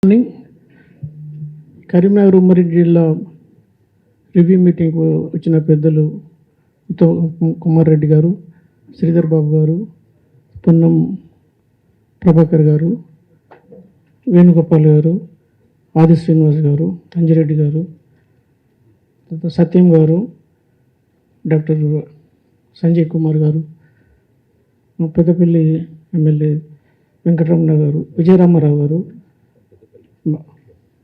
Morning Karimnagar ఉమ్మడి జిల్లా review meeting వచ్చిన పెద్దలు కుమార్ రెడ్డి గారు, శ్రీధర్ బాబు గారు, పొన్నం ప్రభాకర్ గారు, వేణుగోపాల్ గారు, ఆది శ్రీనివాస్ గారు, అంజిరెడ్డి గారు, సత్యం గారు, డాక్టర్ సంజయ్ కుమార్ గారు, పెద్దపల్లి ఎమ్మెల్యే వెంకటరమణ గారు, విజయరామారావు గారు,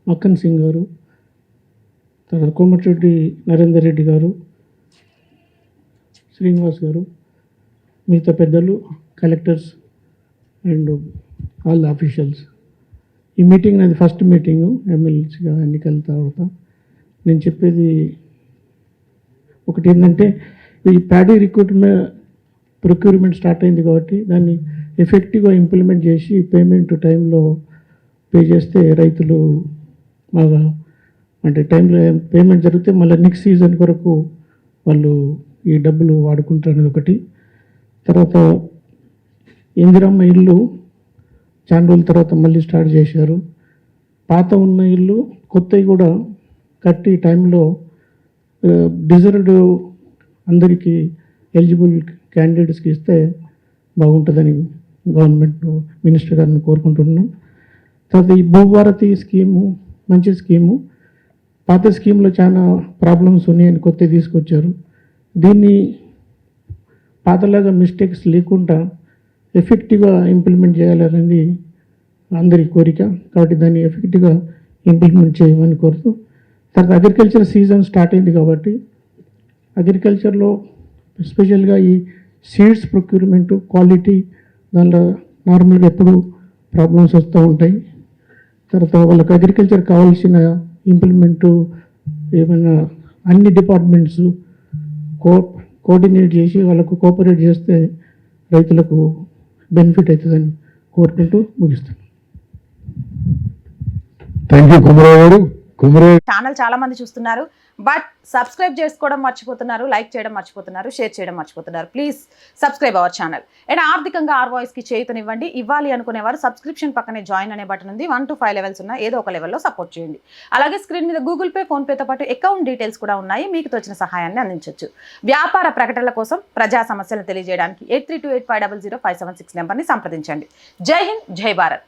మక్కన్ సింగ్ గారు, తర్వాత కోమటిరెడ్డి నరేందర్ రెడ్డి గారు, శ్రీనివాస్ గారు, మిగతా పెద్దలు, కలెక్టర్స్ అండ్ ఆల్ ఆఫీషియల్స్. ఈ మీటింగ్ నాది ఫస్ట్ మీటింగు ఎమ్మెల్యేగా ఎన్నికల తర్వాత. నేను చెప్పేది ఒకటి ఏంటంటే, ఈ ప్యాడీ ప్రొక్యూర్మెంట్ స్టార్ట్ అయింది కాబట్టి దాన్ని ఎఫెక్టివ్గా ఇంప్లిమెంట్ చేసి పేమెంట్ టైంలో పే చేస్తే రైతులు బాగా అంటే టైంలో పేమెంట్ జరిగితే మళ్ళీ నెక్స్ట్ సీజన్ కొరకు వాళ్ళు ఈ డబ్బులు వాడుకుంటారనేది ఒకటి. తర్వాత ఇందిరమ్మ ఇల్లు చాలా రోజుల తర్వాత మళ్ళీ స్టార్ట్ చేశారు. పాత ఉన్న ఇల్లు కొత్తవి కూడా కట్టి టైంలో డిజర్వ్డ్ అందరికీ ఎలిజిబుల్ క్యాండిడేట్స్కి ఇస్తే బాగుంటుందని గవర్నమెంట్ మినిస్టర్ గారిని కోరుకుంటున్నాను. తర్వాత ఈ భూభారతి స్కీము మంచి స్కీము. పాత స్కీమ్లో చాలా ప్రాబ్లమ్స్ ఉన్నాయని కొత్త తీసుకొచ్చారు. దీన్ని పాతలాగా మిస్టేక్స్ లేకుండా ఎఫెక్టివ్గా ఇంప్లిమెంట్ చేయాలనేది అందరి కోరిక. కాబట్టి దాన్ని ఎఫెక్టివ్గా ఇంప్లిమెంట్ చేయమని కోరుతూ, తర్వాత అగ్రికల్చర్ సీజన్ స్టార్ట్ అయింది కాబట్టి అగ్రికల్చర్లో ఎస్పెషల్గా ఈ సీడ్స్ ప్రొక్యూర్మెంటు క్వాలిటీ దానిలో నార్మల్గా ఎప్పుడు ప్రాబ్లమ్స్ వస్తూ ఉంటాయి. తర్వాత వాళ్ళకి అగ్రికల్చర్ కావాల్సిన ఇంప్లిమెంటు ఏమైనా అన్ని డిపార్ట్మెంట్స్ కోఆర్డినేట్ చేసి వాళ్ళకు కోఆపరేట్ చేస్తే రైతులకు బెనిఫిట్ అవుతుందని కోరుకుంటూ ముగిస్తాను. థ్యాంక్ యూ కుమరయ్య గారు. ఛానల్ చాలా మంది చూస్తున్నారు, బట్ సబ్స్క్రైబ్ చేసుకోవడం మర్చిపోతున్నారు, లైక్ చేయడం మర్చిపోతున్నారు, షేర్ చేయడం మర్చిపోతున్నారు. Please subscribe our channel. And ఆర్థికంగా ఆర్ వాయిస్కి చేయుతనివ్వండి. ఇవ్వాలి అనుకునేవారు సబ్స్క్రిప్షన్ పక్కనే జాయిన్ అనే బటన్ ఉంది. 1 to 5 లెవెల్స్ ఉన్న ఏదో ఒక లెవెల్లో సపోర్ట్ చేయండి. అలాగే స్క్రీన్ మీద గూగుల్ పే, ఫోన్పేతో పాటు అకౌంట్ డీటెయిల్స్ కూడా ఉన్నాయి. మీకు తోచిన సహాయాన్ని అందించవచ్చు. వ్యాపార ప్రకటనల కోసం ప్రజా సమస్యలను తెలియజేయడానికి 8328500576 నెంబర్ని సంప్రదించండి. జై హింద్, జై భారత్.